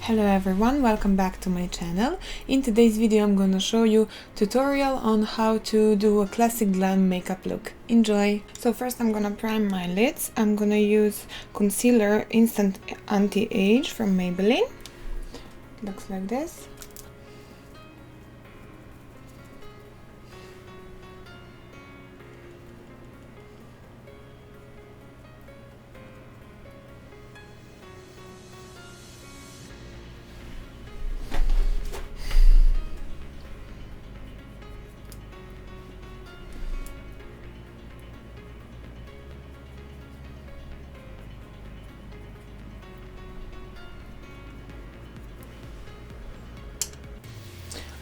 Hello everyone, welcome back to my channel. In today's video I'm gonna show you tutorial on how to do a classic glam makeup look. Enjoy! So first I'm gonna prime my lids. I'm gonna use concealer Instant Anti-Age from Maybelline. Looks like this.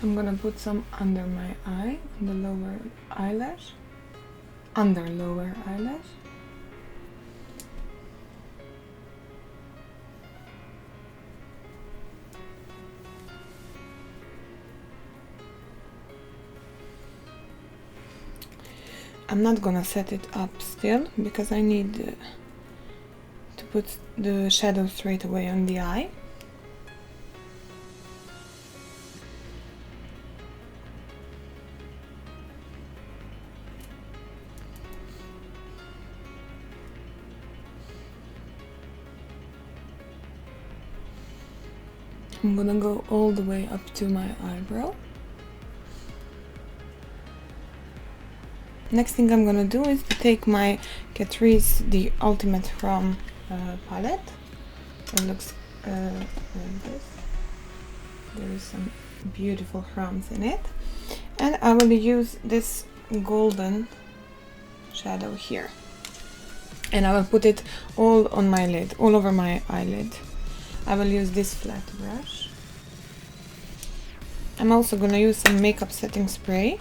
I'm gonna put some under my eye, on the lower eyelash, under lower eyelash. I'm not gonna set it up still because I need to put the shadow straight away on the eye. I'm gonna go all the way up to my eyebrow. Next thing I'm gonna do is to take my Catrice The Ultimate From palette. It looks like this. There is some beautiful crumbs in it. And I will use this golden shadow here. And I will put it all on my lid, all over my eyelid. I will use this flat brush. I'm also gonna use some makeup setting spray.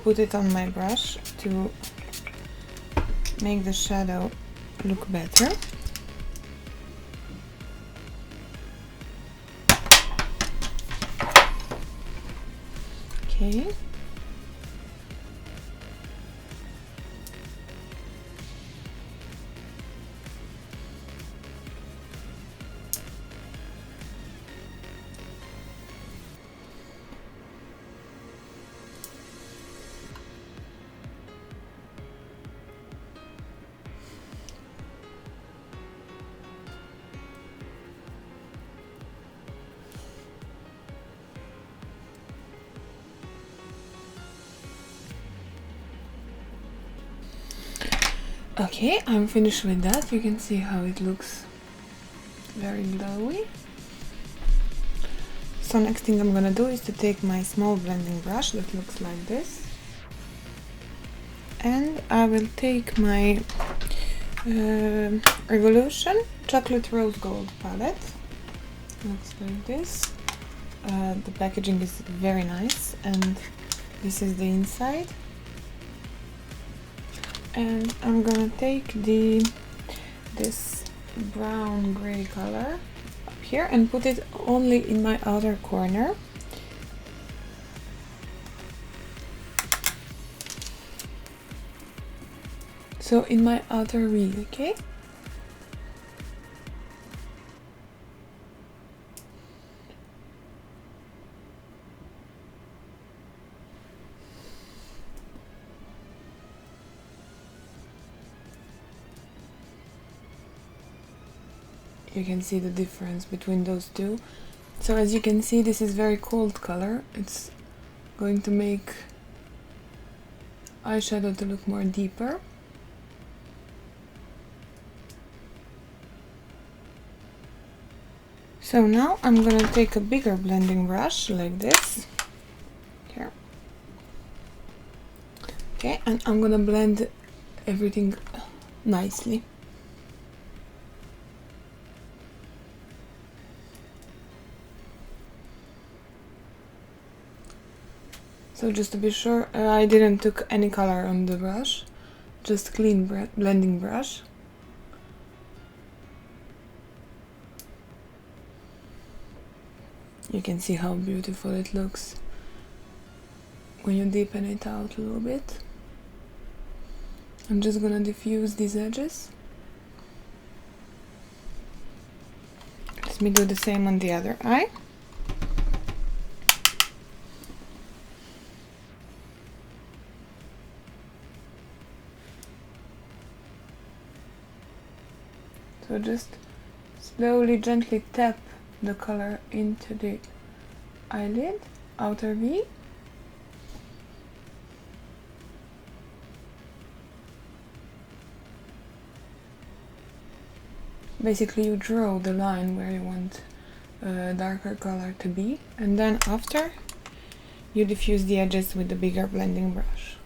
Put it on my brush to make the shadow look better. Okay. Okay, I'm finished with that. You can see how it looks very glowy. So next thing I'm gonna do is to take my small blending brush that looks like this, and I will take my Revolution Chocolate Rose Gold palette. Looks like this. The packaging is very nice, and this is the inside. And I'm gonna take this brown gray color up here and put it only in my outer corner. So in my outer V, okay? You can see the difference between those two. So as you can see, this is very cold color. It's going to make eyeshadow to look more deeper. So now I'm gonna take a bigger blending brush like this. Here. Okay, and I'm gonna blend everything nicely. So just to be sure, I didn't took any color on the brush, just clean blending brush. You can see how beautiful it looks when you deepen it out a little bit. I'm just gonna diffuse these edges. It's let me do the same on the other eye. So just slowly, gently tap the color into the eyelid, outer V. Basically you draw the line where you want a darker color to be, and then after you diffuse the edges with the bigger blending brush.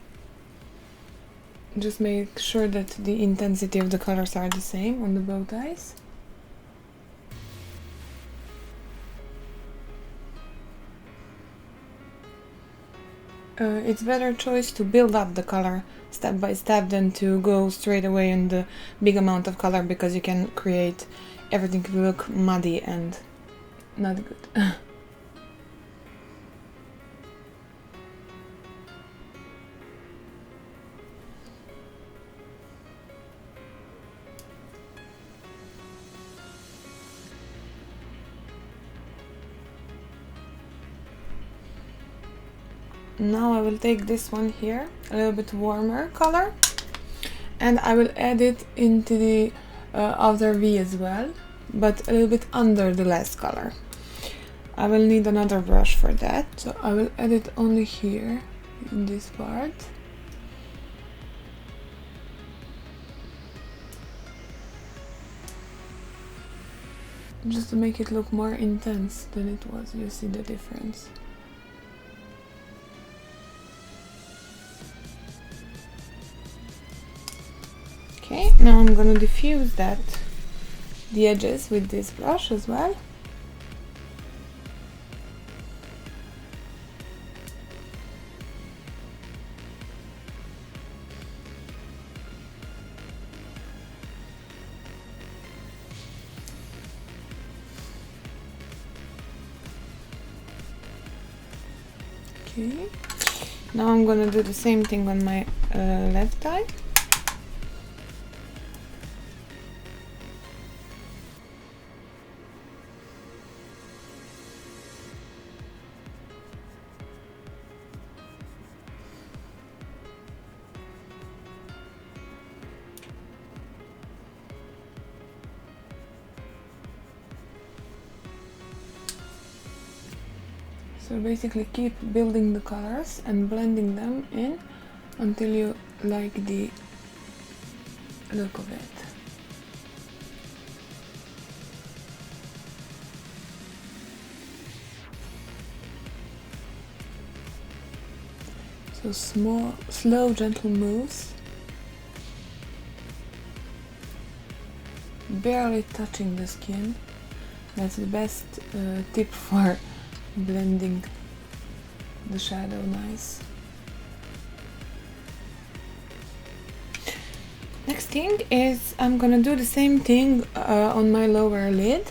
Just make sure that the intensity of the colors are the same on the both eyes. It's better choice to build up the color step by step than to go straight away in the big amount of color, because you can create everything to look muddy and not good. Now I will take this one here, a little bit warmer color, and I will add it into the outer V as well, but a little bit under the last color. I will need another brush for that, so I will add it only here in this part. Just to make it look more intense than it was, you see the difference. Okay, now I'm gonna diffuse the edges with this brush as well. Okay, now I'm gonna do the same thing on my left eye. So basically keep building the colors and blending them in until you like the look of it. So small, slow, gentle moves, barely touching the skin. That's the best tip for blending the shadow nice. Next thing is I'm gonna do the same thing on my lower lid.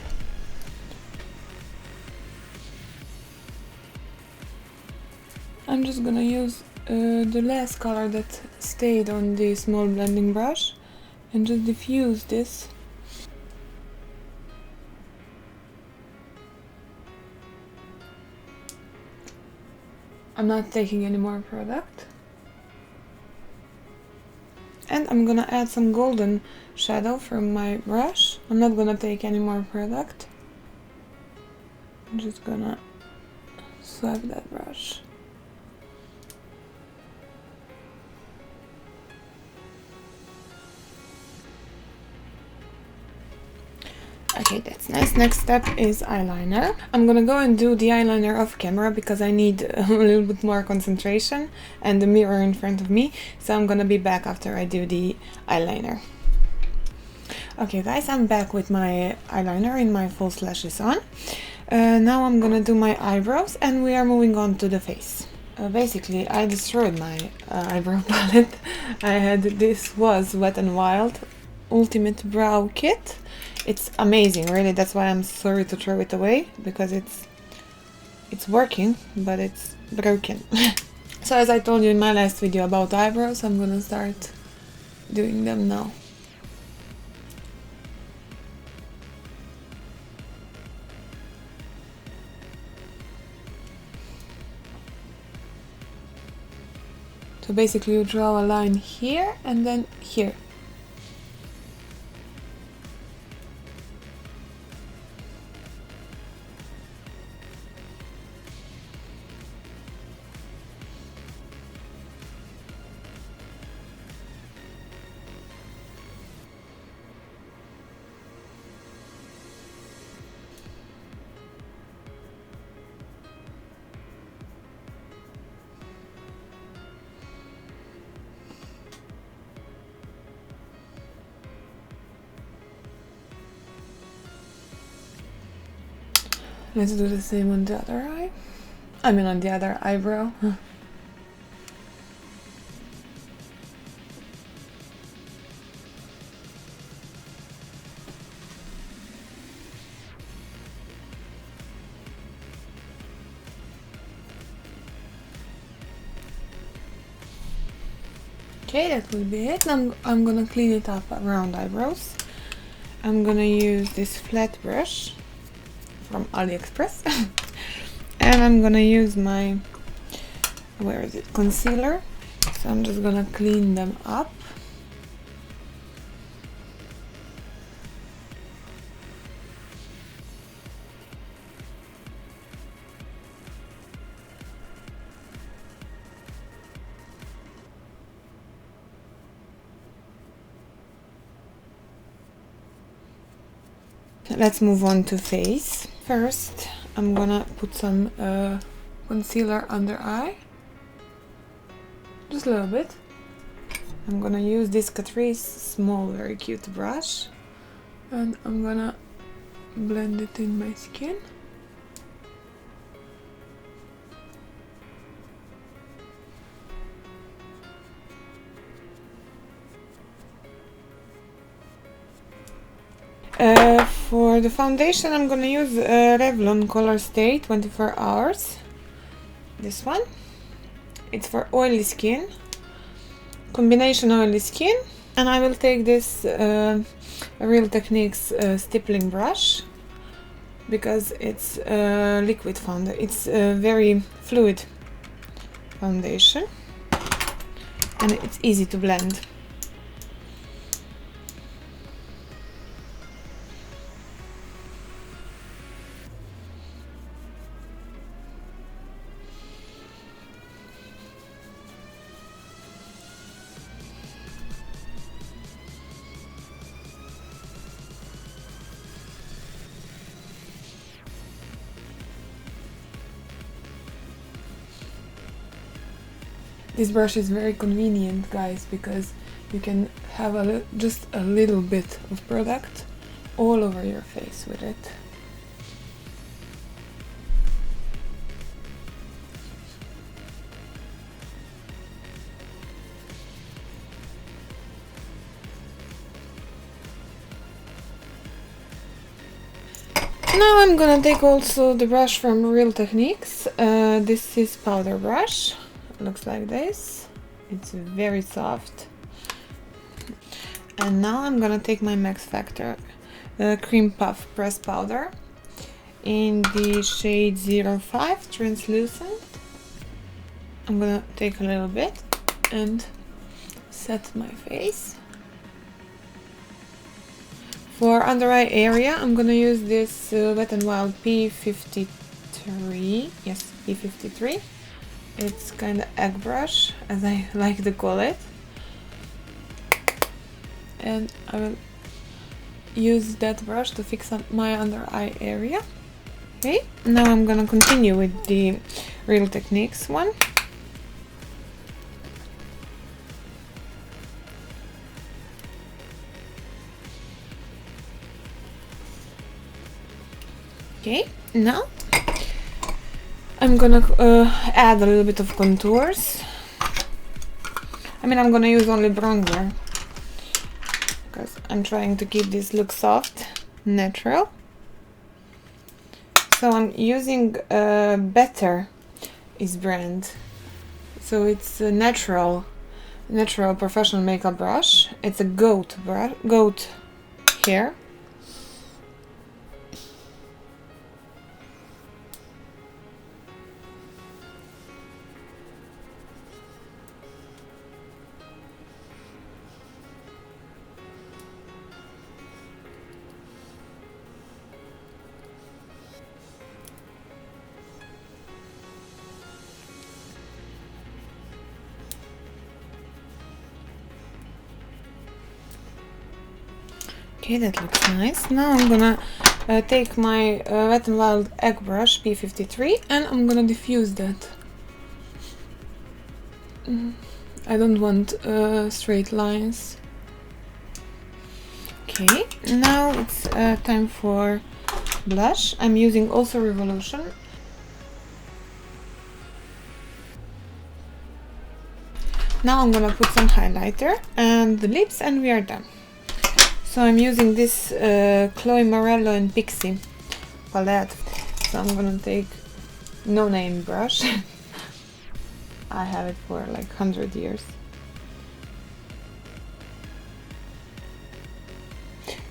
I'm just gonna use the last color that stayed on the small blending brush and just diffuse this. I'm not taking any more product. And I'm gonna add some golden shadow from my brush. I'm not gonna take any more product. I'm just gonna swap that brush. Okay, that's nice. Next step is eyeliner. I'm gonna go and do the eyeliner off camera because I need a little bit more concentration and the mirror in front of me. So I'm gonna be back after I do the eyeliner. Okay guys, I'm back with my eyeliner in my false lashes on. Now I'm gonna do my eyebrows and we are moving on to the face. Basically, I destroyed my eyebrow palette. I had this was Wet n Wild Ultimate Brow Kit. It's amazing, really. That's why I'm sorry to throw it away, because it's working, but it's broken. So as I told you in my last video about eyebrows, I'm gonna start doing them now. So basically you draw a line here and then here. Let's do the same on the other eye. I mean on the other eyebrow. Okay, that will be it. I'm gonna clean it up around eyebrows. I'm gonna use this flat brush from AliExpress. And I'm gonna use my, where is it, concealer. So I'm just gonna clean them up. Let's move on to face. First, I'm gonna put some concealer under eye. Just a little bit. I'm gonna use this Catrice small, very cute brush. And I'm gonna blend it in my skin. For the foundation, I'm gonna use Revlon Color Stay 24 Hours. This one. It's for oily skin, combination oily skin. And I will take this Real Techniques stippling brush because it's liquid foundation. It's a very fluid foundation and it's easy to blend. This brush is very convenient, guys, because you can have just a little bit of product all over your face with it. Now I'm gonna take also the brush from Real Techniques. This is powder brush. Looks like this. It's very soft. And now I'm gonna take my Max Factor Cream Puff Press Powder in the shade 05 Translucent. I'm gonna take a little bit and set my face. For under eye area, I'm gonna use this Wet n Wild P53. Yes, P53. It's kind of egg brush, as I like to call it. And I will use that brush to fix up my under eye area. Okay, now I'm gonna continue with the Real Techniques one. Okay, now I'm gonna add a little bit of contours. I mean, I'm gonna use only bronzer because I'm trying to keep this look soft, natural. So I'm using Better is brand. So it's a natural professional makeup brush. It's a goat hair. Okay, that looks nice. Now I'm gonna take my Wet n Wild egg brush P53 and I'm gonna diffuse that. I don't want straight lines. Okay, now it's time for blush. I'm using also Revolution. Now I'm gonna put some highlighter and the lips and we are done. So I'm using this Chloe Morello and Pixie palette. So I'm gonna take no name brush. I have it for like 100 years.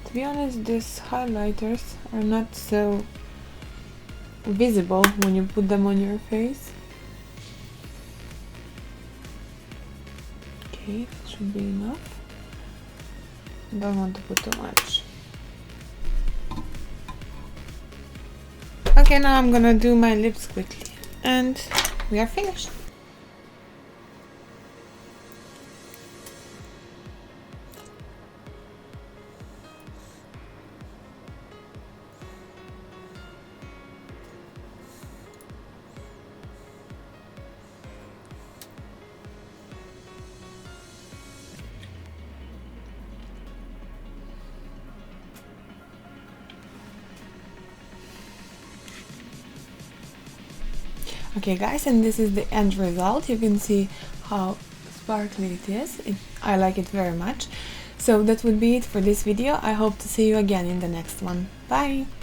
To be honest, these highlighters are not so visible when you put them on your face. Okay, that should be enough. Don't want to put too much. Okay, now I'm gonna do my lips quickly and we are finished. Okay guys, and this is the end result. You can see how sparkly it is. I like it very much. So that would be it for this video. I hope to see you again in the next one. Bye!